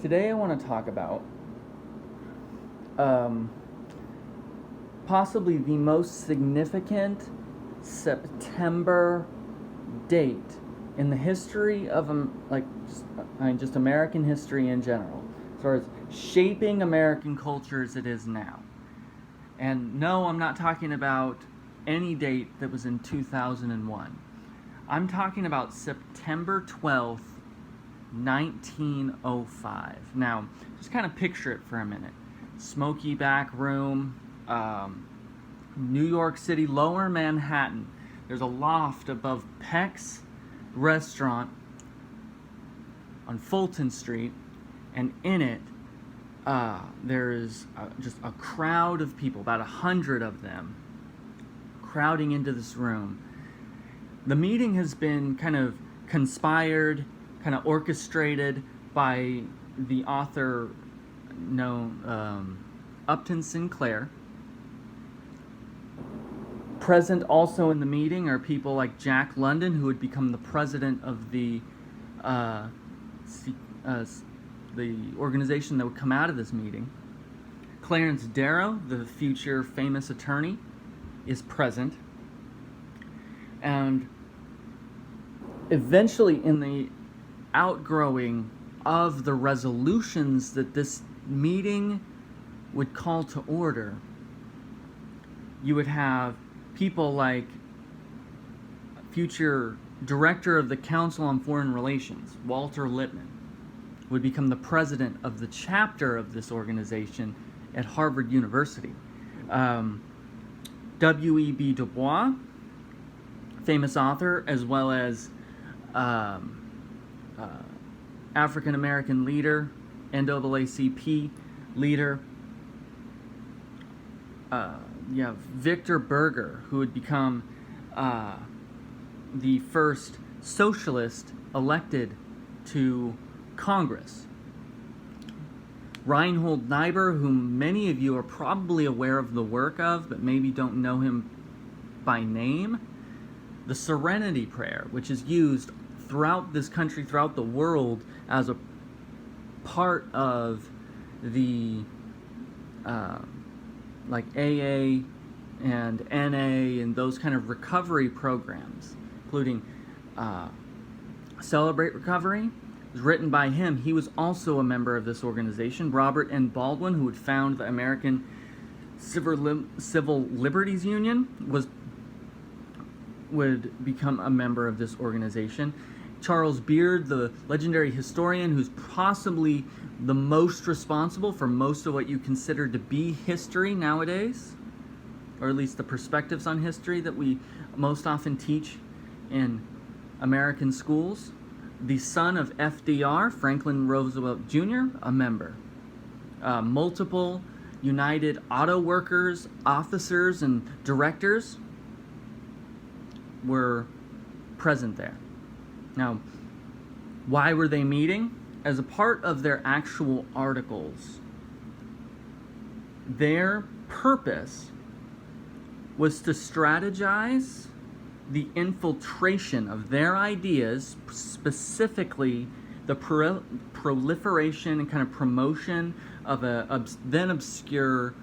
Today I want to talk about um, possibly the most significant September date in the history of just American history in general, as far as shaping American culture as it is now. And no, I'm not talking about any date that was in 2001. I'm talking about September 12th, 1905. Now, just kind of picture it for a minute. Smoky back room, New York City, lower Manhattan. There's a loft above Peck's restaurant on Fulton Street, and in it, there's just a crowd of people, about 100 of them, crowding into this room. The meeting has been kind of conspired, kind of orchestrated by the author known Upton Sinclair. Present also in the meeting are people like Jack London, who would become the president of the organization that would come out of this meeting. Clarence Darrow, the future famous attorney, is present. And eventually, in the outgrowing of the resolutions that this meeting would call to order, you would have people like future director of the Council on Foreign Relations, Walter Lippmann, would become the president of the chapter of this organization at Harvard University. W.E.B. Du Bois, famous author, as well as African American leader, NAACP leader. You have Victor Berger, who would become the first socialist elected to Congress. Reinhold Niebuhr, whom many of you are probably aware of the work of, but maybe don't know him by name. The Serenity Prayer, which is used throughout this country, throughout the world, as a part of the like AA and NA and those kind of recovery programs, including Celebrate Recovery. It was written by him. He was also a member of this organization. Robert N. Baldwin, who would found the American Civil Liberties Union, would become a member of this organization. Charles Beard, the legendary historian who's possibly the most responsible for most of what you consider to be history nowadays, or at least the perspectives on history that we most often teach in American schools. The son of FDR, Franklin Roosevelt Jr., a member. Multiple United Auto Workers, officers, and directors were present there. Now, why were they meeting? As a part of their actual articles, their purpose was to strategize the infiltration of their ideas, specifically the proliferation and kind of promotion of a then obscure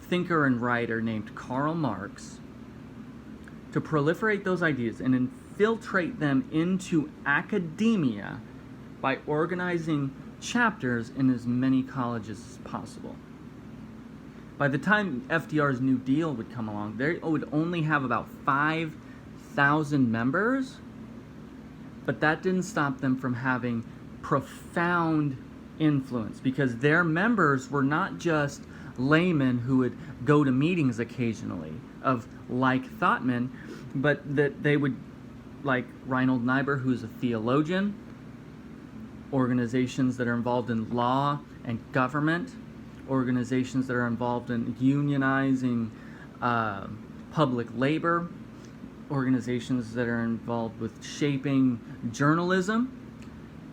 thinker and writer named Karl Marx, to proliferate those ideas and infiltrate them into academia by organizing chapters in as many colleges as possible. By the time FDR's New Deal would come along, they would only have about 5,000 members, but that didn't stop them from having profound influence, because their members were not just laymen who would go to meetings occasionally of like thoughtmen, but that they would, like Reinhold Niebuhr, who's a theologian, organizations that are involved in law and government, organizations that are involved in unionizing public labor, organizations that are involved with shaping journalism.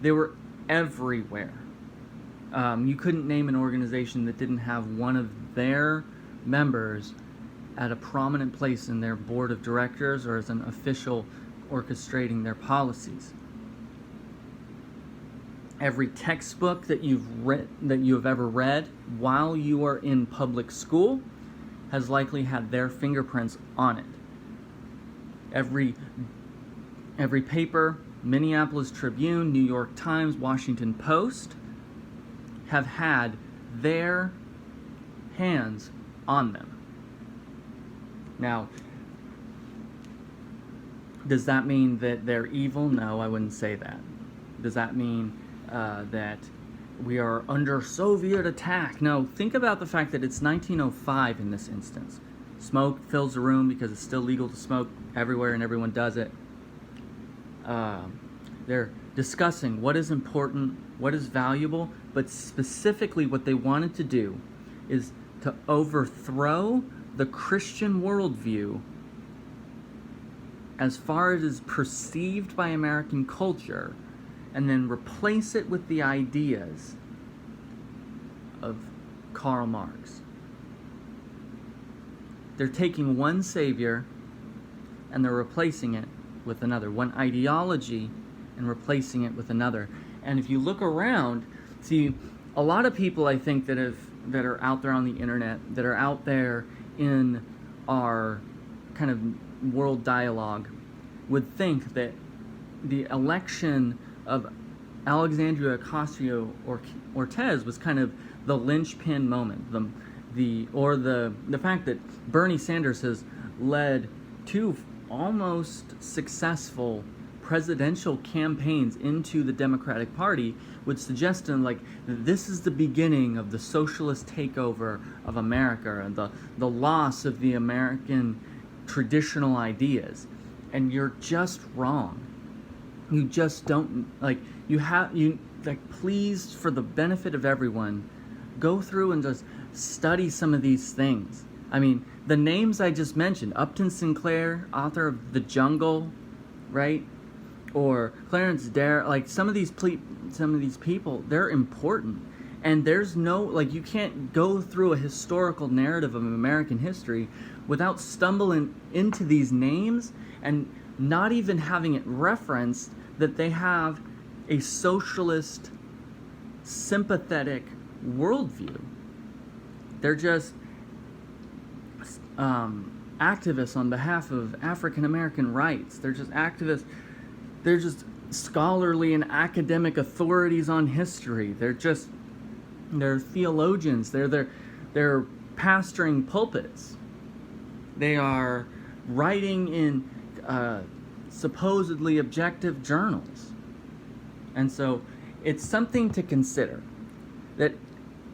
They were everywhere. You couldn't name an organization that didn't have one of their members at a prominent place in their board of directors or as an official orchestrating their policies. Every textbook that you have ever read while you are in public school has likely had their fingerprints on it. Every paper, Minneapolis Tribune, New York Times, Washington Post, have had their hands on them. Now, does that mean that they're evil? No, I wouldn't say that. Does that mean that we are under Soviet attack? No, think about the fact that it's 1905 in this instance. Smoke fills the room because it's still legal to smoke everywhere and everyone does it. They're discussing what is important, what is valuable, but specifically what they wanted to do is to overthrow the Christian worldview as far as it is perceived by American culture, and then replace it with the ideas of Karl Marx. They're taking one savior and they're replacing it with another, one ideology and replacing it with another. And if you look around, see, a lot of people I think that are out there on the internet, that are out there in our kind of world dialogue, would think that the election of Alexandria Ocasio-Cortez was kind of the linchpin moment, the fact that Bernie Sanders has led two almost successful presidential campaigns into the Democratic Party would suggest to them like this is the beginning of the socialist takeover of America and the loss of the American traditional ideas. And you're just wrong. You just don't please, for the benefit of everyone, go through and just study some of these things. I mean, the names I just mentioned, Upton Sinclair, author of The Jungle, right? Or Clarence Darrow, like some of these people, they're important. And there's no, you can't go through a historical narrative of American history without stumbling into these names and not even having it referenced that they have a socialist, sympathetic worldview. They're just activists on behalf of African American rights. They're just activists. They're just scholarly and academic authorities on history. They're theologians. They're pastoring pulpits. They are writing in supposedly objective journals. And so it's something to consider that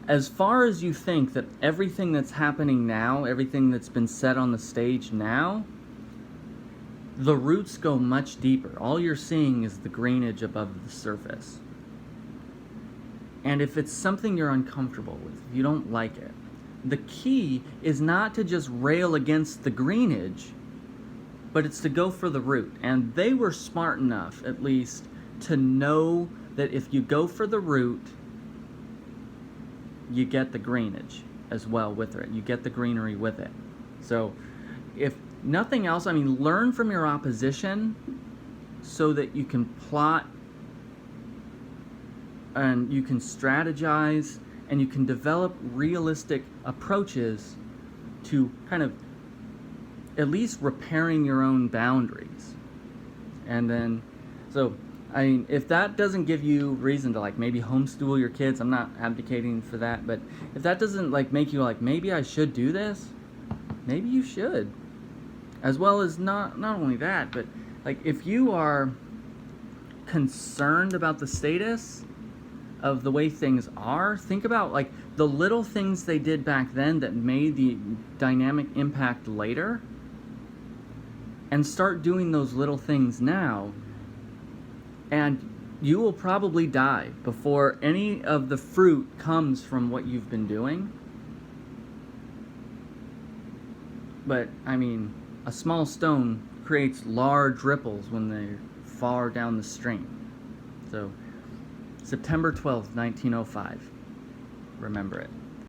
as far as you think that everything that's happening now, everything that's been said on the stage now, the roots go much deeper. All you're seeing is the greenage above the surface. And if it's something you're uncomfortable with, if you don't like it, the key is not to just rail against the greenage, but it's to go for the root. And they were smart enough, at least, to know that if you go for the root, you get the greenage as well with it. You get the greenery with it. So if nothing else, learn from your opposition so that you can plot and you can strategize and you can develop realistic approaches to kind of at least repairing your own boundaries. And then, if that doesn't give you reason to maybe homeschool your kids, I'm not advocating for that, but if that doesn't make you maybe I should do this, maybe you should. As well as not only that, but if you are concerned about the status of the way things are, think about the little things they did back then that made the dynamic impact later, and start doing those little things now, and you will probably die before any of the fruit comes from what you've been doing. But a small stone creates large ripples when they're far down the stream. So September 12th, 1905. Remember it.